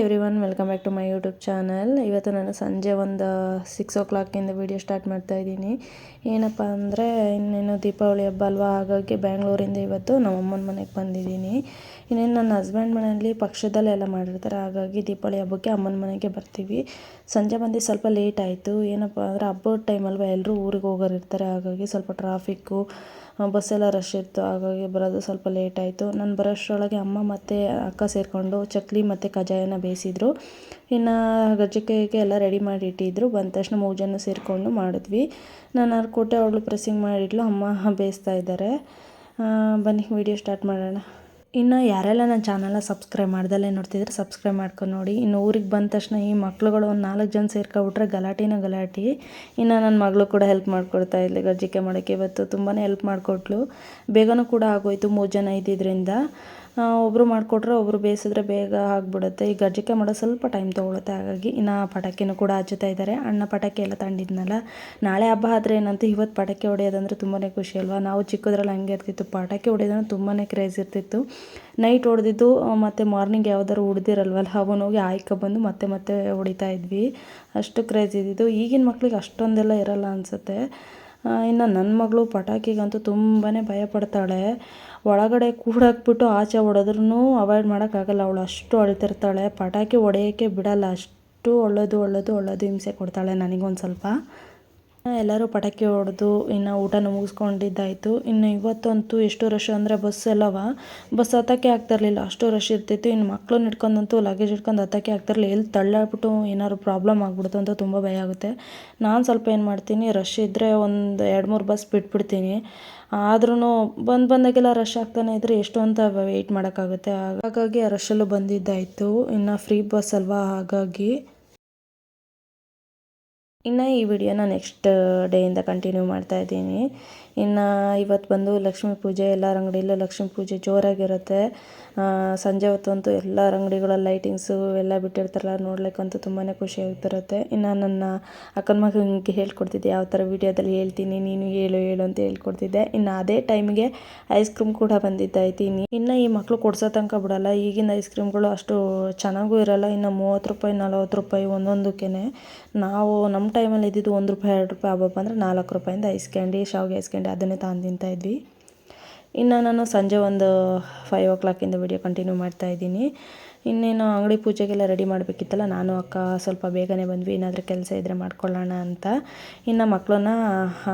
Everyone, welcome back to my YouTube channel. ಇವತ್ತು ನಾನು ಸಂಜೆ ಒಂದು 6 o'clock ವಿಡಿಯೋ ಸ್ಟಾರ್ಟ್ ಮಾಡ್ತಾ ಇದ್ದೀನಿ. ಏನಪ್ಪ ಅಂದರೆ ಇನ್ನೇನು ದೀಪಾವಳಿ ಹಬ್ಬ ಅಲ್ವಾ, ಹಾಗಾಗಿ ಬ್ಯಾಂಗ್ಳೂರಿಂದ ಇವತ್ತು ನಮ್ಮ ಅಮ್ಮನ ಮನೆಗೆ ಬಂದಿದ್ದೀನಿ. ಇನ್ನೇನು ನನ್ನ ಹಸ್ಬೆಂಡ್ ಮನೆಯಲ್ಲಿ ಪಕ್ಷದಲ್ಲೆಲ್ಲ ಮಾಡಿರ್ತಾರೆ, ಹಾಗಾಗಿ ದೀಪಾವಳಿ ಹಬ್ಬಕ್ಕೆ ಅಮ್ಮನ ಮನೆಗೆ ಬರ್ತೀವಿ. ಸಂಜೆ ಬಂದು ಸ್ವಲ್ಪ ಲೇಟ್ ಆಯಿತು. ಏನಪ್ಪ ಅಂದರೆ ಹಬ್ಬದ ಟೈಮ್ ಅಲ್ವಾ, ಎಲ್ಲರೂ ಊರಿಗೆ ಹೋಗೋರು ಇರ್ತಾರೆ, ಹಾಗಾಗಿ ಸ್ವಲ್ಪ ಟ್ರಾಫಿಕ್ಕು, ಬಸ್ಸೆಲ್ಲ ರಶ್ ಇತ್ತು, ಹಾಗಾಗಿ ಬರೋದು ಸ್ವಲ್ಪ ಲೇಟ್ ಆಯಿತು. ನಾನು ಬರೋಷ್ಟರೊಳಗೆ ಅಮ್ಮ ಮತ್ತು ಅಕ್ಕ ಸೇರಿಕೊಂಡು ಚಕ್ಲಿ ಮತ್ತು ಕಜ್ಜಾಯನ ಬೇಯಿಸಿದ್ರು. ಇನ್ನು ಗಜ್ಜಿಕಾಯಿಗೆ ಎಲ್ಲ ರೆಡಿ ಮಾಡಿ ಇಟ್ಟಿದ್ರು. ಬಂದ ತಕ್ಷಣ 3 ಜನ ಸೇರಿಕೊಂಡು ಮಾಡಿದ್ವಿ. ನಾನು ಕೊಟ್ಟೆ, ಅವಳು ಪ್ರೆಸ್ಸಿಂಗ್ ಮಾಡಿಟ್ಲು, ಅಮ್ಮ ಬೇಯಿಸ್ತಾ ಇದ್ದಾರೆ. ಬನ್ನಿ ವಿಡಿಯೋ ಸ್ಟಾರ್ಟ್ ಮಾಡೋಣ. ಇನ್ನು ಯಾರೆಲ್ಲ ನನ್ನ ಚಾನಲ್ನ ಸಬ್ಸ್ಕ್ರೈಬ್ ಮಾಡ್ದಲ್ಲೇ ನೋಡ್ತಿದ್ರೆ ಸಬ್ಸ್ಕ್ರೈಬ್ ಮಾಡ್ಕೊಂಡು ನೋಡಿ. ಇನ್ನು ಊರಿಗೆ ಬಂದ ತಕ್ಷಣ ಈ ಮಕ್ಳುಗಳು ಒಂದು 4 ಜನ ಸೇರ್ಕೊಬಿಟ್ರೆ ಗಲಾಟೆ. ಇನ್ನು ನನ್ನ ಮಗಳು ಕೂಡ ಹೆಲ್ಪ್ ಮಾಡಿಕೊಡ್ತಾ ಇದ್ಲು ಗಜ್ಜಿಕಾಯಿ ಮಾಡೋಕ್ಕೆ. ಇವತ್ತು ತುಂಬಾ ಹೆಲ್ಪ್ ಮಾಡಿಕೊಟ್ಲು. ಬೇಗನೂ ಕೂಡ ಆಗೋಯ್ತು, 3 ಜನ ಇದ್ದಿದ್ದರಿಂದ. ಒಬ್ಬರು ಮಾಡಿಕೊಟ್ರೆ ಒಬ್ಬರು ಬೇಯಿಸಿದ್ರೆ ಬೇಗ ಆಗಿಬಿಡುತ್ತೆ. ಈ ಗಜ್ಜಿಕಾಯಿ ಮಾಡೋದು ಸ್ವಲ್ಪ ಟೈಮ್ ತೊಗೊಳುತ್ತೆ, ಹಾಗಾಗಿ. ಇನ್ನು ಪಟಾಕಿನೂ ಕೂಡ ಹಚ್ಚುತ್ತಾ ಇದ್ದಾರೆ. ಅಣ್ಣ ಪಟಾಕಿ ಎಲ್ಲ ತಂದಿದ್ನಲ್ಲ, ನಾಳೆ ಹಬ್ಬ ಆದರೆ ಏನಂತ ಇವತ್ತು ಪಟಾಕಿ ಹೊಡೆಯೋದಂದ್ರೆ ತುಂಬಾ ಖುಷಿ ಅಲ್ವಾ. ನಾವು ಚಿಕ್ಕದ್ರಲ್ಲಿ ಹಂಗೆ ಇರ್ತಿತ್ತು, ಪಟಾಕಿ ಹೊಡೆಯೋದಂದ್ರೆ ತುಂಬಾ ಕ್ರೇಜ್ ಇರ್ತಿತ್ತು. ನೈಟ್ ಹೊಡೆದಿದ್ದು ಮತ್ತು ಮಾರ್ನಿಂಗ್ ಯಾವ್ದಾದ್ರು ಹೊಡೆದಿರಲ್ವಲ್ಲ, ಅವನು ಹೋಗಿ ಆಯ್ಕೊಬಂದು ಮತ್ತೆ ಹೊಡಿತಾ ಇದ್ವಿ. ಅಷ್ಟು ಕ್ರೇಜ್ ಇದ್ದಿದ್ದು. ಈಗಿನ ಮಕ್ಳಿಗೆ ಅಷ್ಟೊಂದೆಲ್ಲ ಇರಲ್ಲ ಅನಿಸುತ್ತೆ. ಇನ್ನು ನನ್ನ ಮಗಳು ಪಟಾಕಿಗಂತೂ ತುಂಬಾ ಭಯ ಪಡ್ತಾಳೆ. ಒಳಗಡೆ ಕೂಡಾಕ್ಬಿಟ್ಟು ಆಚೆ ಹೊಡೆದ್ರೂ ಅವಾಯ್ಡ್ ಮಾಡೋಕ್ಕಾಗಲ್ಲ, ಅವಳು ಅಷ್ಟು ಅಳ್ತಿರ್ತಾಳೆ. ಪಟಾಕಿ ಹೊಡೆಯೋಕ್ಕೆ ಬಿಡಲ್ಲ, ಅಷ್ಟು ಒಳ್ಳೇದು ಹಿಂಸೆ ಕೊಡ್ತಾಳೆ ನನಗೊಂದು ಸ್ವಲ್ಪ. ಎಲ್ಲರೂ ಪಟಾಕಿ ಹೊಡೆದು ಇನ್ನು ಊಟನ ಮುಗಿಸ್ಕೊಂಡಿದ್ದಾಯಿತು. ಇನ್ನು ಇವತ್ತಂತೂ ಎಷ್ಟು ರಶ್ ಅಂದರೆ ಬಸ್ ಹತ್ತಕ್ಕೆ ಆಗ್ತಿರ್ಲಿಲ್ಲ, ಅಷ್ಟು ರಶ್ ಇರ್ತಿತ್ತು. ಇನ್ನು ಮಕ್ಕಳನ್ನ ಹಿಡ್ಕೊಂಡಂತೂ ಲಗೇಜ್ ಹಿಡ್ಕೊಂಡು ಹತ್ತಕ್ಕೆ ಆಗ್ತಿರಲಿಲ್ಲ. ಎಲ್ಲಿ ತಳ್ಳಾಡ್ಬಿಟ್ಟು ಏನಾದ್ರು ಪ್ರಾಬ್ಲಮ್ ಆಗ್ಬಿಡ್ತು ಅಂತ ತುಂಬ ಭಯ ಆಗುತ್ತೆ. ನಾನು ಸ್ವಲ್ಪ ಏನು ಮಾಡ್ತೀನಿ, ರಶ್ ಇದ್ದರೆ ಒಂದು 2-3 ಬಸ್ ಬಿಟ್ಬಿಡ್ತೀನಿ. ಆದ್ರೂ ಬಂದಾಗೆಲ್ಲ ರಶ್ ಆಗ್ತಾನೆ ಇದ್ದರೆ ಎಷ್ಟು ಅಂತ ವೆಯ್ಟ್ ಮಾಡೋಕ್ಕಾಗುತ್ತೆ. ಹಾಗಾಗಿ ಆ ರಶಲ್ಲೂ ಬಂದಿದ್ದಾಯಿತು. ಇನ್ನು ಫ್ರೀ ಬಸ್ ಅಲ್ವಾ, ಹಾಗಾಗಿ. ಇನ್ನು ಈ ವಿಡಿಯೋನ ನೆಕ್ಸ್ಟ್ ಡೇಯಿಂದ ಕಂಟಿನ್ಯೂ ಮಾಡ್ತಾಯಿದ್ದೀನಿ. ಇನ್ನು ಇವತ್ತು ಬಂದು ಲಕ್ಷ್ಮೀ ಪೂಜೆ, ಎಲ್ಲರ ಅಂಗಡಿಯಲ್ಲೂ ಲಕ್ಷ್ಮೀ ಪೂಜೆ ಜೋರಾಗಿರುತ್ತೆ. ಸಂಜೆ ಹೊತ್ತಂತೂ ಎಲ್ಲರ ಅಂಗಡಿಗಳಲ್ಲಿ ಲೈಟಿಂಗ್ಸು ಎಲ್ಲ ಬಿಟ್ಟಿರ್ತಾರಲ್ಲ, ನೋಡ್ಲಿಕ್ಕಂತೂ ತುಂಬಾ ಖುಷಿ ಆಗ್ತಿರುತ್ತೆ. ಇನ್ನು ನನ್ನ ಅಕ್ಕನ ಮಗನಿಗೆ ಹೇಳ್ಕೊಡ್ತಿದ್ದೆ, ಯಾವ ಥರ ವೀಡಿಯೋದಲ್ಲಿ ಹೇಳ್ತೀನಿ, ನೀನು ಹೇಳು ಅಂತ ಹೇಳ್ಕೊಡ್ತಿದ್ದೆ. ಇನ್ನು ಅದೇ ಟೈಮಿಗೆ ಐಸ್ ಕ್ರೀಮ್ ಕೂಡ ಬಂದಿದ್ದಾಯ್ತು. ಇನ್ನು ಈ ಮಕ್ಕಳು ಕೊಡ್ಸೋ ತನಕ ಬಿಡಲ್ಲ. ಈಗಿನ ಐಸ್ ಕ್ರೀಮ್ಗಳು ಅಷ್ಟು ಚೆನ್ನಾಗೂ ಇರೋಲ್ಲ. ಇನ್ನು 30 ರೂಪಾಯಿ 40 ರೂಪಾಯಿ ಒಂದೊಂದಕ್ಕೇ. ನಾವು ನಮ್ಮ ಟೈಮಲ್ಲಿ ಇದ್ದಿದ್ದು 1 ರೂಪಾಯಿ 2 ರೂಪಾಯಿ ಹಬ್ಬ ಅಂದರೆ 4 ರೂಪಾಯಿಂದ ಐಸ್ ಕ್ಯಾಂಡಿ, ಶಾವಿಗೆ ಐಸ್ ಕ್ಯಾಂಡಿ ಅದನ್ನೇ ತಂದು ತಿಂತಾಯಿದ್ವಿ. ಇನ್ನು ನಾನು ಸಂಜೆ ಒಂದು 5 o'clock ವಿಡಿಯೋ ಕಂಟಿನ್ಯೂ ಮಾಡ್ತಾಯಿದ್ದೀನಿ. ಇನ್ನೇನು ಅಂಗಡಿ ಪೂಜೆಗೆಲ್ಲ ರೆಡಿ ಮಾಡಬೇಕಿತ್ತಲ್ಲ, ನಾನು ಅಕ್ಕ ಸ್ವಲ್ಪ ಬೇಗನೆ ಬಂದ್ವಿ, ಏನಾದರೂ ಕೆಲಸ ಇದ್ದರೆ ಮಾಡ್ಕೊಳ್ಳೋಣ ಅಂತ. ಇನ್ನು ಮಕ್ಕಳನ್ನ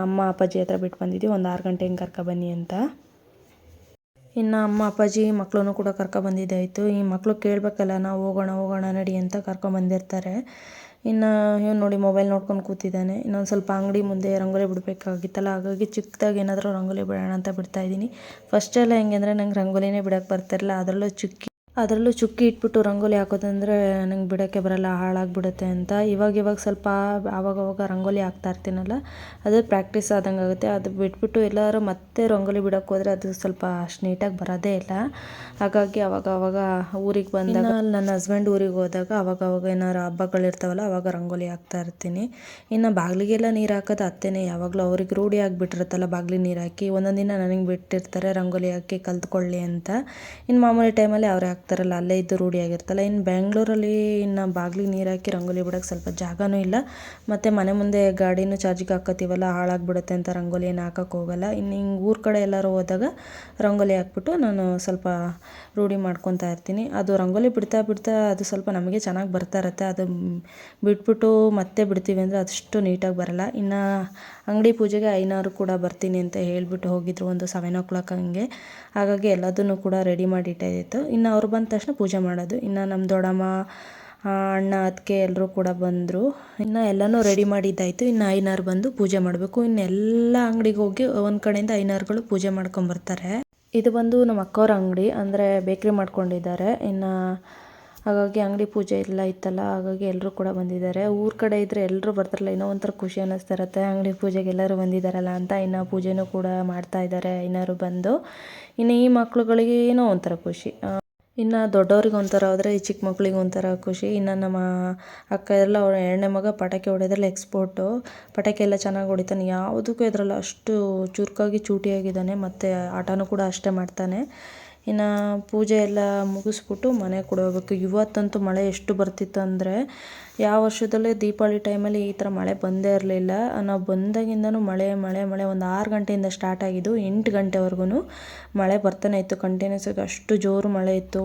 ಅಮ್ಮ ಅಪ್ಪಾಜಿ ಹತ್ರ ಬಿಟ್ಟು ಬಂದಿದ್ವಿ, ಒಂದು 6 ಗಂಟೆ ಹಿಂಗೆ ಕರ್ಕೊಬನ್ನಿ ಅಂತ. ಇನ್ನು ಅಮ್ಮ ಅಪ್ಪಾಜಿ ಮಕ್ಕಳನ್ನು ಕೂಡ ಕರ್ಕೊಬಂದಿದ್ದಾಯಿತು. ಈ ಮಕ್ಕಳು ಕೇಳಬೇಕಲ್ಲ, ನಾವು ಹೋಗೋಣ ನಡಿ ಅಂತ ಕರ್ಕೊಂಬಂದಿರ್ತಾರೆ. ಇನ್ನು ಇವನು ನೋಡಿ ಮೊಬೈಲ್ ನೋಡ್ಕೊಂಡು ಕೂತಿದ್ದಾನೆ. ಇನ್ನೊಂದು ಸ್ವಲ್ಪ ಅಂಗಡಿ ಮುಂದೆ ರಂಗೋಲಿ ಬಿಡಬೇಕಾಗಿತ್ತಲ್ಲ, ಹಾಗಾಗಿ ಚಿಕ್ಕದಾಗಿ ಏನಾದರೂ ರಂಗೋಲಿ ಬಿಡೋಣ ಅಂತ ಬಿಡ್ತಾಯಿದ್ದೀನಿ. ಫಸ್ಟೆಲ್ಲ ಹೆಂಗೆ ಅಂದರೆ ನಂಗೆ ರಂಗೋಲಿನೇ ಬಿಡೋಕ್ಕೆ ಬರ್ತಿರಲಿಲ್ಲ. ಅದರಲ್ಲೂ ಚುಕ್ಕಿ ಇಟ್ಬಿಟ್ಟು ರಂಗೋಲಿ ಹಾಕೋದಂದರೆ ನಂಗೆ ಬಿಡೋಕ್ಕೆ ಬರೋಲ್ಲ, ಹಾಳಾಗಿಬಿಡುತ್ತೆ ಅಂತ. ಇವಾಗ ಸ್ವಲ್ಪ ಆವಾಗವಾಗ ರಂಗೋಲಿ ಹಾಕ್ತಾ ಇರ್ತೀನಲ್ಲ, ಅದು ಪ್ರಾಕ್ಟೀಸ್ ಆದಂಗೆ ಆಗುತ್ತೆ. ಅದು ಬಿಟ್ಬಿಟ್ಟು ಎಲ್ಲರೂ ಮತ್ತೆ ರಂಗೋಲಿ ಬಿಡೋಕ್ಕೆ ಹೋದರೆ ಅದು ಸ್ವಲ್ಪ ಅಷ್ಟು ನೀಟಾಗಿ ಬರೋದೇ ಇಲ್ಲ. ಹಾಗಾಗಿ ಅವಾಗ ಊರಿಗೆ ಬಂದಾಗ, ನನ್ನ ಹಸ್ಬೆಂಡ್ ಊರಿಗೆ ಹೋದಾಗ ಅವಾಗವಾಗ ಏನಾರು ಹಬ್ಬಗಳಿರ್ತಾವಲ್ಲ, ಅವಾಗ ರಂಗೋಲಿ ಹಾಕ್ತಾ ಇರ್ತೀನಿ. ಇನ್ನು ಬಾಗಿಲಿಗೆಲ್ಲ ನೀರು ಹಾಕೋದು ಅತ್ತೇನೆ, ಯಾವಾಗಲೂ ಅವ್ರಿಗೆ ರೂಢಿ ಆಗಿಬಿಟ್ಟಿರುತ್ತಲ್ಲ ಬಾಗಿಲಿಗೆ ನೀರು ಹಾಕಿ. ಒಂದೊಂದು ದಿನ ನನಗೆ ಬಿಟ್ಟಿರ್ತಾರೆ ರಂಗೋಲಿ ಹಾಕಿ ಕಲ್ತ್ಕೊಳ್ಳಿ ಅಂತ. ಇನ್ನು ಮಾಮೂಲಿ ಟೈಮಲ್ಲಿ ಅವರೇ ಹಾಕ್ತಾರಲ್ಲ, ಅಲ್ಲೇ ಇದ್ದು ರೂಢಿ ಆಗಿರ್ತಲ್ಲ. ಇನ್ನು ಬೆಂಗಳೂರಲ್ಲಿ ಇನ್ನು ಬಾಗಿಲಿಗೆ ನೀರು ಹಾಕಿ ರಂಗೋಲಿ ಬಿಡೋಕ್ಕೆ ಸ್ವಲ್ಪ ಜಾಗನೂ ಇಲ್ಲ. ಮತ್ತು ಮನೆ ಮುಂದೆ ಗಾಡಿನೂ ಚಾರ್ಜಿಗೆ ಹಾಕೋತೀವಲ್ಲ, ಹಾಳಾಗ್ಬಿಡುತ್ತೆ ಅಂತ ರಂಗೋಲಿ ಏನು ಹಾಕೋಕ್ಕೆ ಹೋಗಲ್ಲ. ಇನ್ನು ಹಿಂಗೆ ಊರ ಕಡೆ ಎಲ್ಲರೂ ಹೋದಾಗ ರಂಗೋಲಿ ಹಾಕ್ಬಿಟ್ಟು ನಾನು ಸ್ವಲ್ಪ ರೂಢಿ ಮಾಡ್ಕೊತಾ ಇರ್ತೀನಿ. ಅದು ರಂಗೋಲಿ ಬಿಡ್ತಾ ಅದು ಸ್ವಲ್ಪ ನಮಗೆ ಚೆನ್ನಾಗಿ ಬರ್ತಾ ಇರುತ್ತೆ. ಅದು ಬಿಟ್ಬಿಟ್ಟು ಮತ್ತೆ ಬಿಡ್ತೀವಿ ಅಂದರೆ ಅಷ್ಟು ನೀಟಾಗಿ ಬರೋಲ್ಲ. ಇನ್ನು ಅಂಗಡಿ ಪೂಜೆಗೆ ಐನಾರು ಕೂಡ ಬರ್ತೀನಿ ಅಂತ ಹೇಳಿಬಿಟ್ಟು ಹೋಗಿದ್ರು, ಒಂದು 7 o'clock ಹಂಗೆ. ಹಾಗಾಗಿ ಎಲ್ಲದನ್ನು ಕೂಡ ರೆಡಿ ಮಾಡಿ ಇಟ್ಟಾಯಿತು. ಇನ್ನು ಅವ್ರು ಬಂದ ತಕ್ಷಣ ಪೂಜೆ ಮಾಡೋದು. ಇನ್ನು ನಮ್ಮ ದೊಡ್ಡಮ್ಮ, ಅಣ್ಣ, ಅತ್ತಿಗೆ ಎಲ್ಲರೂ ಕೂಡ ಬಂದರು. ಇನ್ನು ಎಲ್ಲನೂ ರೆಡಿ ಮಾಡಿದ್ದಾಯಿತು. ಇನ್ನು ಐನಾರು ಬಂದು ಪೂಜೆ ಮಾಡಬೇಕು. ಇನ್ನು ಎಲ್ಲ ಅಂಗಡಿಗೆ ಹೋಗಿ ಒಂದು ಕಡೆಯಿಂದ ಐನಾರುಗಳು ಪೂಜೆ ಮಾಡ್ಕೊಂಬರ್ತಾರೆ. ಇದು ಬಂದು ನಮ್ಮ ಅಕ್ಕವ್ರ ಅಂಗಡಿ, ಅಂದರೆ ಬೇಕ್ರಿ ಮಾಡ್ಕೊಂಡಿದ್ದಾರೆ. ಇನ್ನು ಹಾಗಾಗಿ ಅಂಗಡಿ ಪೂಜೆ ಎಲ್ಲ ಇತ್ತಲ್ಲ, ಹಾಗಾಗಿ ಎಲ್ಲರೂ ಕೂಡ ಬಂದಿದ್ದಾರೆ. ಊರ ಕಡೆ ಇದ್ದರೆ ಎಲ್ಲರೂ ಬರ್ತಾರಲ್ಲ, ಇನ್ನೂ ಒಂಥರ ಖುಷಿ ಅನ್ನಿಸ್ತಾ ಇರುತ್ತೆ, ಅಂಗಡಿ ಪೂಜೆಗೆ ಎಲ್ಲರೂ ಬಂದಿದ್ದಾರಲ್ಲ ಅಂತ. ಇನ್ನು ಪೂಜೆನೂ ಕೂಡ ಮಾಡ್ತಾ ಇದ್ದಾರೆ ಐನಾರು ಬಂದು. ಇನ್ನು ಈ ಮಕ್ಳುಗಳಿಗೆ ಏನೋ ಒಂಥರ ಖುಷಿ. ಇನ್ನು ದೊಡ್ಡವ್ರಿಗೆ ಒಂಥರ ಹೋದರೆ ಈ ಚಿಕ್ಕ ಮಕ್ಳಿಗೆ ಒಂಥರ ಖುಷಿ. ಇನ್ನು ನಮ್ಮ ಅಕ್ಕ ಎಲ್ಲ ಅವಳ 2ನೇ ಮಗ ಪಟಾಕಿ ಹೊಡೆಯೋದ್ರಲ್ಲಿ ಎಕ್ಸ್ಪೋರ್ಟು. ಪಟಾಕಿ ಎಲ್ಲ ಚೆನ್ನಾಗಿ ಹೊಡಿತಾನೆ, ಯಾವುದಕ್ಕೂ ಇದರಲ್ಲ, ಅಷ್ಟು ಚುರುಕಾಗಿ ಚೂಟಿಯಾಗಿದ್ದಾನೆ. ಮತ್ತು ಆಟನೂ ಕೂಡ ಅಷ್ಟೇ ಮಾಡ್ತಾನೆ. ಇನ್ನು ಪೂಜೆ ಎಲ್ಲ ಮುಗಿಸ್ಬಿಟ್ಟು ಮನೆಗೆ ಕೂಡ ಹೋಗ್ಬೇಕು. ಇವತ್ತಂತೂ ಮಳೆ ಎಷ್ಟು ಬರ್ತಿತ್ತು ಅಂದರೆ ಯಾವ ವರ್ಷದಲ್ಲೇ ದೀಪಾವಳಿ ಟೈಮಲ್ಲಿ ಈ ಥರ ಮಳೆ ಬಂದೇ ಇರಲಿಲ್ಲ. ನಾವು ಬಂದಾಗಿಂದನೂ ಮಳೆ ಮಳೆ ಮಳೆ ಒಂದು 6 ಗಂಟೆಯಿಂದ ಸ್ಟಾರ್ಟ್ ಆಗಿದ್ದು 8 ಗಂಟೆವರೆಗೂ ಮಳೆ ಬರ್ತಾನೆ ಇತ್ತು ಕಂಟಿನ್ಯೂಸ್ ಆಗಿ. ಅಷ್ಟು ಜೋರು ಮಳೆ ಇತ್ತು.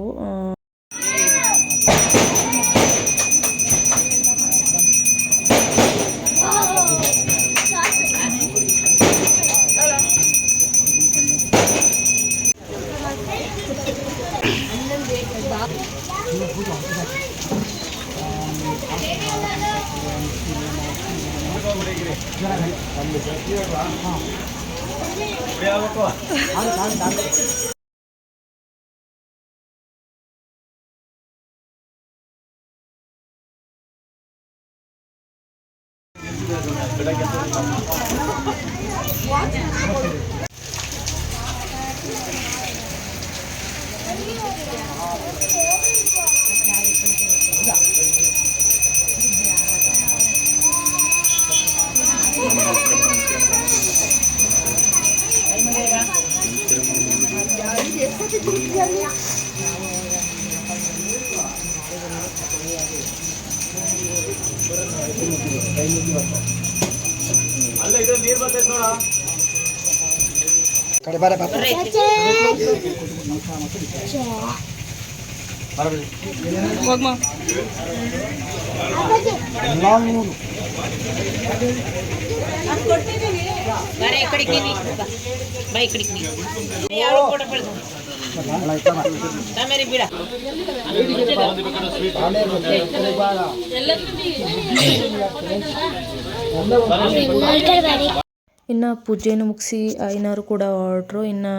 ಇನ್ನು ಪೂಜೆನೂ ಮುಗಿಸಿ ಐನವರು ಕೂಡ ಹೊರಟ್ರು. ಇನ್ನು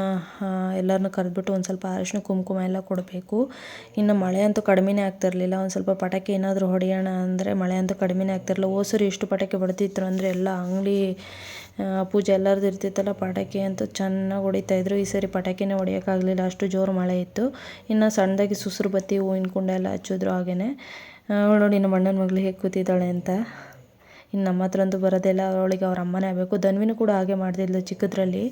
ಎಲ್ಲರನ್ನೂ ಕರೆದ್ಬಿಟ್ಟು ಒಂದು ಸ್ವಲ್ಪ ಅರಿಶಿನ ಕುಂಕುಮ ಎಲ್ಲ ಕೊಡಬೇಕು. ಇನ್ನು ಮಳೆ ಅಂತೂ ಕಡಿಮೆನೇ ಆಗ್ತಿರಲಿಲ್ಲ. ಒಂದು ಸ್ವಲ್ಪ ಪಟಾಕಿ ಏನಾದರೂ ಹೊಡೆಯೋಣ ಅಂದರೆ ಮಳೆ ಅಂತೂ ಕಡಿಮೆನೇ ಆಗ್ತಿರಲಿಲ್ಲ. ಹೋಸರಿ ಎಷ್ಟು ಪಟಾಕಿ ಹೊಡೆದಿದ್ರು ಅಂದರೆ ಎಲ್ಲ ಅಂಗಡಿ ಪೂಜೆ ಎಲ್ಲರದ್ದು ಇರ್ತಿತ್ತಲ್ಲ, ಪಟಾಕಿ ಅಂತೂ ಚೆನ್ನಾಗಿ ಹೊಡಿತಾಯಿದ್ರು. ಈ ಸರಿ ಪಟಾಕಿನೇ ಹೊಡೆಯೋಕ್ಕಾಗಲಿಲ್ಲ, ಅಷ್ಟು ಜೋರು ಮಳೆ ಇತ್ತು. ಇನ್ನು ಸಣ್ಣದಾಗಿ ಸುಸ್ರು ಬತ್ತಿ ಹೂವಿನ ಕುಂಡ ಎಲ್ಲ ಹಚ್ಚಿದ್ರು. ಹಾಗೆಯೇ ನೋಡಿ ನಮ್ಮ ಅಣ್ಣನ ಮಗಳು ಹೇಗೆ ಕೂತಿದ್ದಾಳೆ ಅಂತ. ಇನ್ನು ನಮ್ಮ ಹತ್ರ ಅಂತೂ ಬರೋದಿಲ್ಲ, ಅವಳಿಗೆ ಅವ್ರ ಅಮ್ಮನೇ ಆಗಬೇಕು. ಧನ್ವಿನೂ ಕೂಡ ಹಾಗೆ ಮಾಡ್ತಿದ್ಲು ಚಿಕ್ಕದ್ರಲ್ಲಿ.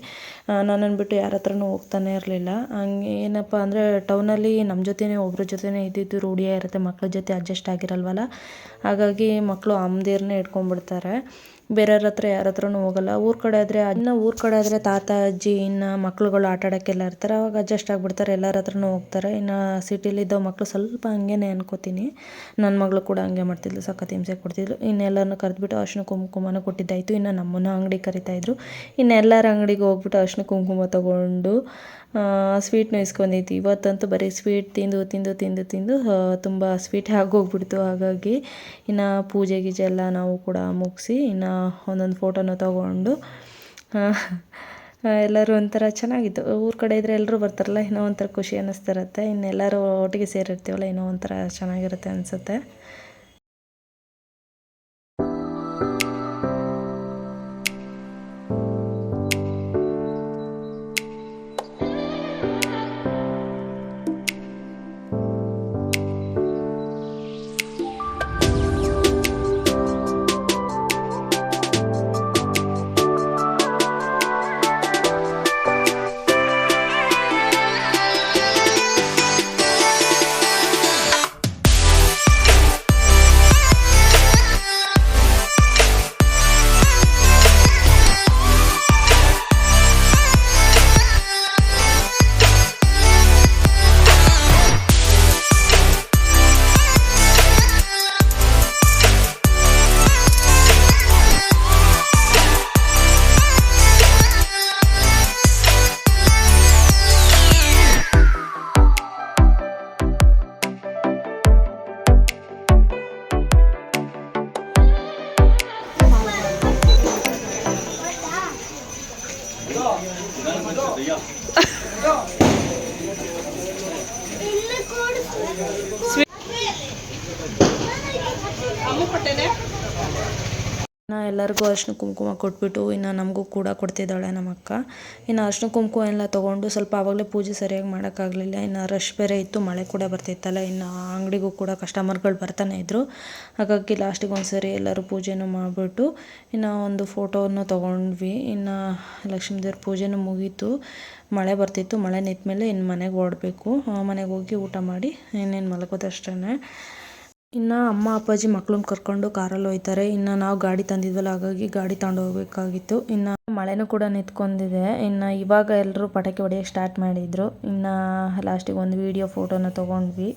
ನನ್ನನ್ನು ಬಿಟ್ಟು ಯಾರ ಹತ್ರನೂ ಹೋಗ್ತಾನೆ ಇರಲಿಲ್ಲ. ಹಂಗೆ ಏನಪ್ಪ ಅಂದರೆ ಟೌನಲ್ಲಿ ನಮ್ಮ ಜೊತೆನೇ ಒಬ್ಬರ ಜೊತೆನೇ ಇದ್ದಿದ್ದು ರೂಢಿಯೇ ಇರುತ್ತೆ. ಮಕ್ಳ ಜೊತೆ ಅಡ್ಜಸ್ಟ್ ಆಗಿರಲ್ವಲ್ಲ, ಹಾಗಾಗಿ ಮಕ್ಕಳು ಅಮ್ಮದಿರನ್ನೇ ಇಟ್ಕೊಂಡ್ಬಿಡ್ತಾರೆ. ಬೇರೆಯವ್ರ ಹತ್ರ ಯಾರ ಹತ್ರನೂ ಹೋಗಲ್ಲ. ಊರ ಕಡೆ ಆದರೆ ತಾತ ಅಜ್ಜಿ ಇನ್ನು ಮಕ್ಳುಗಳು ಆಟ ಆಡೋಕ್ಕೆಲ್ಲ ಇರ್ತಾರೆ, ಅವಾಗ ಅಡ್ಜಸ್ಟ್ ಆಗಿಬಿಡ್ತಾರೆ, ಎಲ್ಲರ ಹತ್ರನೂ ಹೋಗ್ತಾರೆ. ಇನ್ನು ಸಿಟಿಲಿದ್ದೋ ಮಕ್ಕಳು ಸ್ವಲ್ಪ ಹಂಗೇನೆ ಅನ್ಕೋತೀನಿ. ನನ್ನ ಮಗಳು ಕೂಡ ಹಂಗೆ ಮಾಡ್ತಿದ್ಲು, ಸಖತ್ ಹಿಂಸೆ ಕೊಡ್ತಿದ್ಲು. ಇನ್ನೆಲ್ಲರನ್ನೂ ಕರೆದ್ಬಿಟ್ಟು ಅರಿಶಿನ ಕುಂಕುಮನ ಕೊಟ್ಟಿದ್ದಾಯಿತು. ಇನ್ನು ನಮ್ಮನ್ನು ಅಂಗಡಿ ಕರಿತಾಯಿದ್ರು. ಇನ್ನು ಎಲ್ಲರ ಅಂಗಡಿಗೆ ಹೋಗ್ಬಿಟ್ಟು ಅರಿಶಿನ ಕುಂಕುಮ ತೊಗೊಂಡು ಸ್ವೀಟ್ನೂ ಇಸ್ಕೊಂಡಿದ್ವಿ. ಇವತ್ತಂತೂ ಬರೀ ಸ್ವೀಟ್ ತಿಂದು ತುಂಬ ಸ್ವೀಟ್ ಆಗೋಗ್ಬಿಡ್ತು. ಹಾಗಾಗಿ ಇನ್ನು ಪೂಜೆ ಗೀಜೆ ಎಲ್ಲ ನಾವು ಕೂಡ ಮುಗಿಸಿ ಇನ್ನು ಒಂದೊಂದು ಫೋಟೋನ ತೊಗೊಂಡು ಎಲ್ಲರೂ ಒಂಥರ ಚೆನ್ನಾಗಿತ್ತು. ಊರ ಕಡೆ ಇದ್ದರೆ ಎಲ್ಲರೂ ಬರ್ತಾರಲ್ಲ, ಇನ್ನೂ ಒಂಥರ ಖುಷಿ ಅನ್ನಿಸ್ತಿರುತ್ತೆ. ಇನ್ನೆಲ್ಲರೂ ಒಟ್ಟಿಗೆ ಸೇರಿರ್ತೀವಲ್ಲ, ಇನ್ನೂ ಒಂಥರ ಚೆನ್ನಾಗಿರುತ್ತೆ ಅನಿಸುತ್ತೆ. ಎಲ್ಲರಿಗೂ ಅರಿಶಿನ ಕುಂಕುಮ ಕೊಟ್ಬಿಟ್ಟು ಇನ್ನು ನಮಗೂ ಕೂಡ ಕೊಡ್ತಿದ್ದಾಳೆ ನಮ್ಮ ಅಕ್ಕ. ಇನ್ನು ಅರಿಶಿನ ಕುಂಕುಮ ಎಲ್ಲ ತೊಗೊಂಡು ಸ್ವಲ್ಪ ಆವಾಗಲೇ ಪೂಜೆ ಸರಿಯಾಗಿ ಮಾಡೋಕ್ಕಾಗಲಿಲ್ಲ. ಇನ್ನು ರಶ್ ಬೇರೆ ಇತ್ತು, ಮಳೆ ಕೂಡ ಬರ್ತಿತ್ತಲ್ಲ, ಇನ್ನು ಅಂಗಡಿಗೂ ಕೂಡ ಕಸ್ಟಮರ್ಗಳು ಬರ್ತಾನೆ ಇದ್ದರು. ಹಾಗಾಗಿ ಲಾಸ್ಟಿಗೆ ಒಂದು ಸರಿ ಎಲ್ಲರೂ ಪೂಜೆನೂ ಮಾಡಿಬಿಟ್ಟು ಇನ್ನು ಒಂದು ಫೋಟೋವನ್ನು ತೊಗೊಂಡ್ವಿ. ಇನ್ನು ಲಕ್ಷ್ಮೀ ದೇವ್ರ ಪೂಜೆನೂ ಮುಗೀತು. ಮಳೆ ಬರ್ತಿತ್ತು. ಮಳೆ ನಿಂತ ಮೇಲೆ ಇನ್ನು ಮನೆಗೆ ಹೊರಡಬೇಕು. ಮನೆಗೆ ಹೋಗಿ ಊಟ ಮಾಡಿ ಇನ್ನೇನು ಮಲಗೋದಷ್ಟೇ. ಇನ್ನು ಅಮ್ಮ ಅಪ್ಪಾಜಿ ಮಕ್ಳನ್ನ ಕರ್ಕೊಂಡು ಕಾರಲ್ಲಿ ಹೋಗ್ತಾರೆ. ಇನ್ನು ನಾವು ಗಾಡಿ ತಂದಿದ್ವಲ್ಲ, ಹಾಗಾಗಿ ಗಾಡಿ ತಗೊಂಡು ಹೋಗ್ಬೇಕಾಗಿತ್ತು. ಇನ್ನು ಮಳೆನೂ ಕೂಡ ನಿಂತ್ಕೊಂಡಿದೆ. ಇನ್ನು ಇವಾಗ ಎಲ್ಲರೂ ಪಟಾಕಿ ಹೊಡೆಯೋಕ್ಕೆ ಸ್ಟಾರ್ಟ್ ಮಾಡಿದರು. ಇನ್ನು ಲಾಸ್ಟಿಗೆ ಒಂದು ವೀಡಿಯೋ ಫೋಟೋನ ತೊಗೊಂಡ್ವಿ.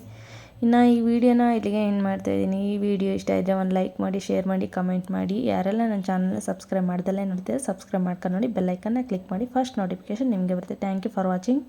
ಇನ್ನು ಈ ವಿಡಿಯೋನ ಇಲ್ಲಿಗೆ ಏನು ಮಾಡ್ತಾಯಿದ್ದೀನಿ. ಈ ವಿಡಿಯೋ ಇಷ್ಟ ಇದ್ದರೆ ಒಂದು ಲೈಕ್ ಮಾಡಿ, ಶೇರ್ ಮಾಡಿ, ಕಮೆಂಟ್ ಮಾಡಿ. ಯಾರೆಲ್ಲ ನನ್ನ ಚಾನಲ್ನ ಸಬ್ಸ್ಕ್ರೈಬ್ ಮಾಡ್ದಲ್ಲೇ ನೋಡ್ತೀರಾ, ಸಬ್ಸ್ಕ್ರೈಬ್ ಮಾಡ್ಕೊಂಡು ನೋಡಿ, ಬೆಲ್ಲೈಕನ್ನ ಕ್ಲಿಕ್ ಮಾಡಿ. ಫಸ್ಟ್ ನೋಟಿಫಿಕೇಷನ್ ನಿಮಗೆ ಬರುತ್ತೆ. Thank you for watching.